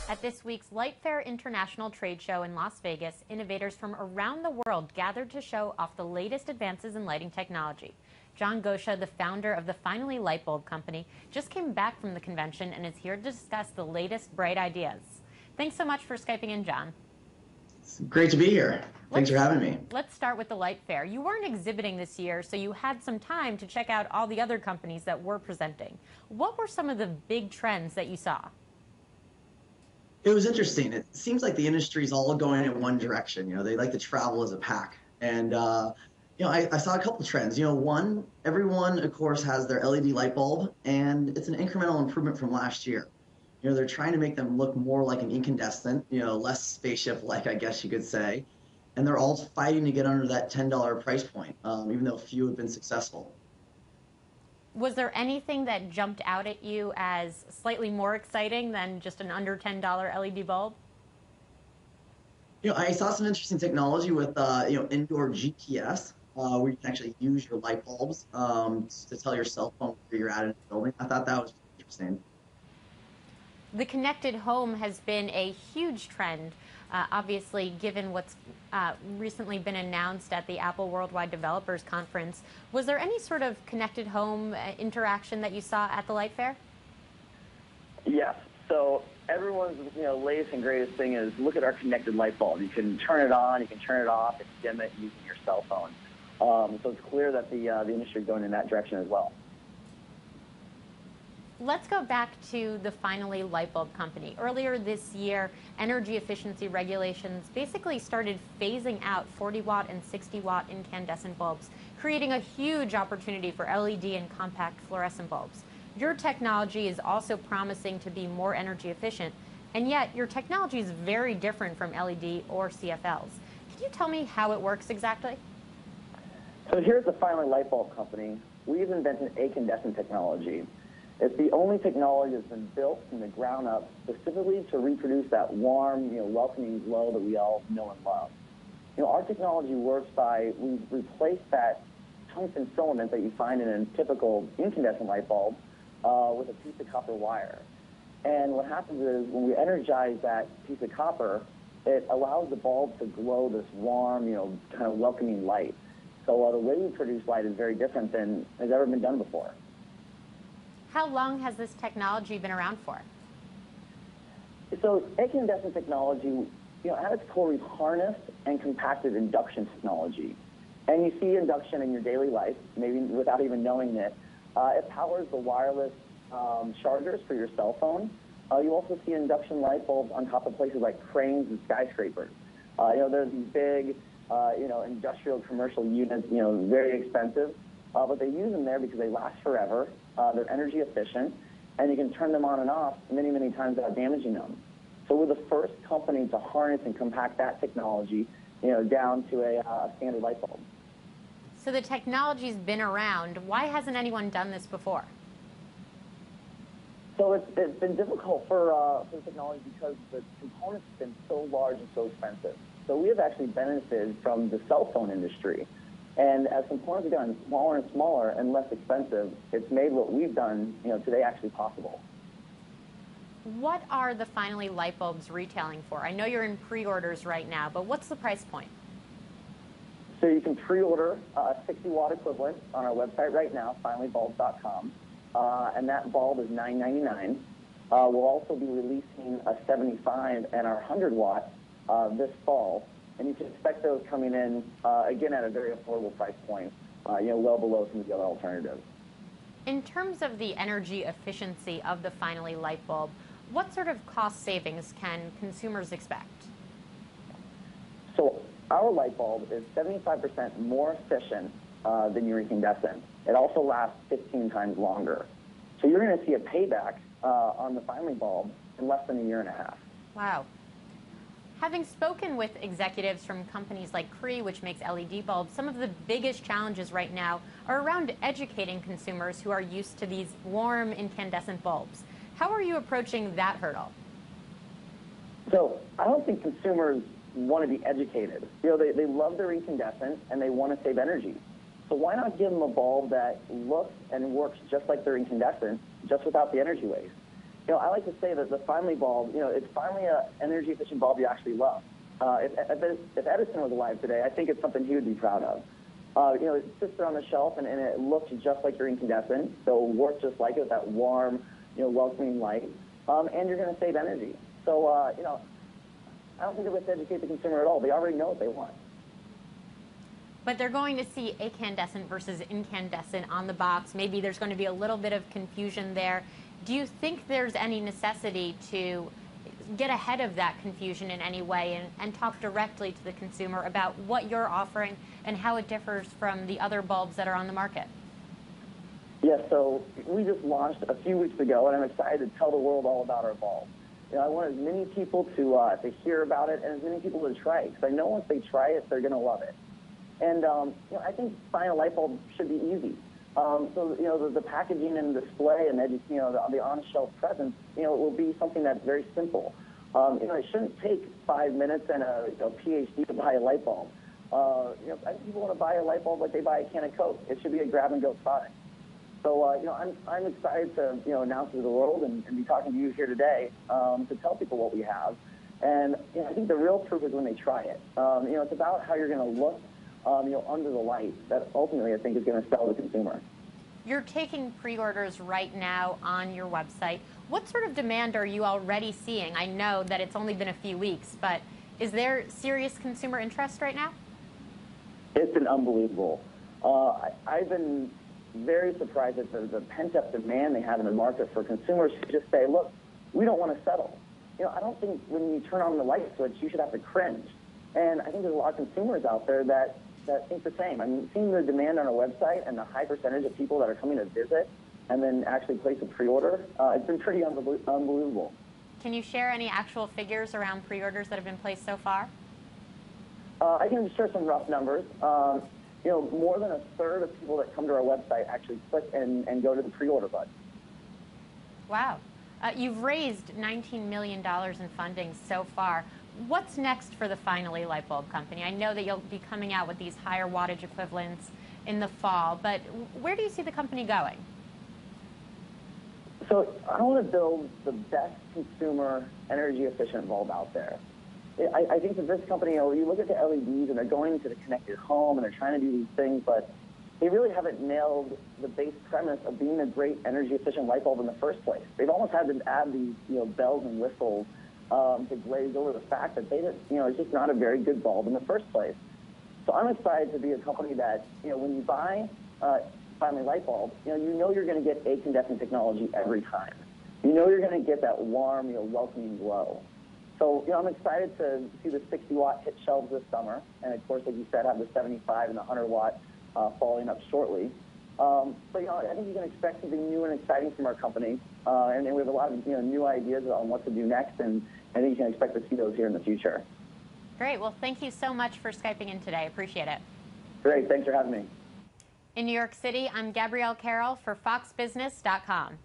At this week's Light Fair International Trade Show in Las Vegas, innovators from around the world gathered to show off the latest advances in lighting technology. Goscha, the founder of the Finally Light Bulb Company, just came back from the convention and is here to discuss the latest bright ideas. Thanks so much for Skyping in, John. It's great to be here. Thanks for having me. Let's start with the Light Fair. You weren't exhibiting this year, so you had some time to check out all the other companies that were presenting. What were some of the big trends that you saw? It was interesting. It seems like the industry is all going in one direction. They like to travel as a pack. And, I saw a couple of trends. One, everyone, of course, has their LED light bulb, and it's an incremental improvement from last year. They're trying to make them look more like an incandescent, less spaceship-like, I guess you could say. And they're all fighting to get under that $10 price point, even though few have been successful. Was there anything that jumped out at you as slightly more exciting than just an under $10 LED bulb? I saw some interesting technology with, indoor GPS, where you can actually use your light bulbs to tell your cell phone where you're at in the building. I thought that was interesting. The connected home has been a huge trend, obviously, given what's recently been announced at the Apple Worldwide Developers Conference. Was there any sort of connected home interaction that you saw at the Light Fair? Yes. So everyone's latest and greatest thing is look at our connected light bulb. You can turn it on, you can turn it off, and dim it using your cell phone. So it's clear that the industry is going in that direction as well. Let's go back to the Finally Light Bulb Company. Earlier this year, energy efficiency regulations basically started phasing out 40-watt and 60-watt incandescent bulbs, creating a huge opportunity for LED and compact fluorescent bulbs. Your technology is also promising to be more energy efficient, and yet your technology is very different from LED or CFLs. Can you tell me how it works exactly? So here's the Finally Light Bulb Company. We've invented incandescent technology. It's the only technology that's been built from the ground up specifically to reproduce that warm, welcoming glow that we all know and love. Our technology works by, we've replaced that tungsten filament that you find in a typical incandescent light bulb with a piece of copper wire. And what happens is when we energize that piece of copper, it allows the bulb to glow this warm, kind of welcoming light. So the way we produce light is very different than has ever been done before. How long has this technology been around for? So incandescent technology, at its core, we've harnessed and compacted induction technology. And you see induction in your daily life, maybe without even knowing it. It powers the wireless chargers for your cell phone. You also see induction light bulbs on top of places like cranes and skyscrapers. There's these big, industrial commercial units, very expensive. But they use them there because they last forever, they're energy efficient, and you can turn them on and off many, many times without damaging them. So we're the first company to harness and compact that technology, down to a standard light bulb. So the technology's been around. Why hasn't anyone done this before? So it's been difficult for the technology because the components have been so large and so expensive. So we have actually benefited from the cell phone industry. And as components have gotten smaller and smaller and less expensive, it's made what we've done, today actually possible. What are the Finally light bulbs retailing for? I know you're in pre-orders right now, but what's the price point? So you can pre-order a 60-watt equivalent on our website right now, finallybulbs.com, and that bulb is $9.99. We'll also be releasing a 75 and our 100-watt this fall. And you can expect those coming in, again, at a very affordable price point, well below some of the other alternatives. In terms of the energy efficiency of the Finally light bulb, what sort of cost savings can consumers expect? So our light bulb is 75% more efficient than your incandescent. It also lasts 15 times longer. So you're going to see a payback on the Finally bulb in less than a year and a half. Wow. Having spoken with executives from companies like Cree, which makes LED bulbs, some of the biggest challenges right now are around educating consumers who are used to these warm incandescent bulbs. How are you approaching that hurdle? So I don't think consumers want to be educated. They love their incandescent and they want to save energy. So why not give them a bulb that looks and works just like their incandescent, just without the energy waste? I like to say that the Finally bulb, it's finally an energy efficient bulb you actually love. If Edison was alive today, I think it's something he would be proud of. It sits there on the shelf and it looks just like your incandescent, so it'll work just like it with that warm, welcoming light, and you're going to save energy. So, I don't think it would educate the consumer at all. They already know what they want. But they're going to see incandescent versus incandescent on the box. Maybe there's going to be a little bit of confusion there. Do you think there's any necessity to get ahead of that confusion in any way and talk directly to the consumer about what you're offering and how it differs from the other bulbs that are on the market? Yes, so we just launched a few weeks ago, and I'm excited to tell the world all about our bulb. I want as many people to hear about it and as many people to try it, because I know once they try it, they're going to love it. And I think buying a light bulb should be easy. So the packaging and display and the on-shelf presence, it will be something that's very simple. It shouldn't take 5 minutes and a PhD to buy a light bulb. I think people want to buy a light bulb like they buy a can of Coke. It should be a grab-and-go product. So, I'm excited to, announce it to the world and be talking to you here today to tell people what we have. And, I think the real proof is when they try it. It's about how you're going to look, under the light. That ultimately, I think, is going to sell the consumer. You're taking pre-orders right now on your website. What sort of demand are you already seeing? I know that it's only been a few weeks, but is there serious consumer interest right now? It's been unbelievable. I've been very surprised at the pent-up demand they have in the market for consumers to just say, look, we don't want to settle. I don't think when you turn on the light switch, you should have to cringe. And I think there's a lot of consumers out there that think the same. I mean, seeing the demand on our website and the high percentage of people that are coming to visit and then actually place a pre-order, it's been pretty unbelievable. Can you share any actual figures around pre-orders that have been placed so far? I can share some rough numbers. More than a third of people that come to our website actually click and go to the pre-order button. Wow. You've raised $19 million in funding so far. What's next for the Finally light bulb company? I know that you'll be coming out with these higher wattage equivalents in the fall, but where do you see the company going? So I want to build the best consumer energy efficient bulb out there. I think that this company, you look at the LEDs and they're going to the connected home and they're trying to do these things, but they really haven't nailed the base premise of being a great energy efficient light bulb in the first place. They've almost had to add these, bells and whistles to glaze over the fact that it's just not a very good bulb in the first place. So I'm excited to be a company that, when you buy Finally light bulb, you're going to get incandescent technology every time. You're going to get that warm, welcoming glow. So, I'm excited to see the 60-watt hit shelves this summer, and of course, like you said, have the 75 and the 100-watt following up shortly. I think you can expect something new and exciting from our company, and we have a lot of new ideas on what to do next, and I think you can expect to see those here in the future. Great. Well, thank you so much for Skyping in today. Appreciate it. Great. Thanks for having me. In New York City, I'm Gabrielle Carroll for FoxBusiness.com.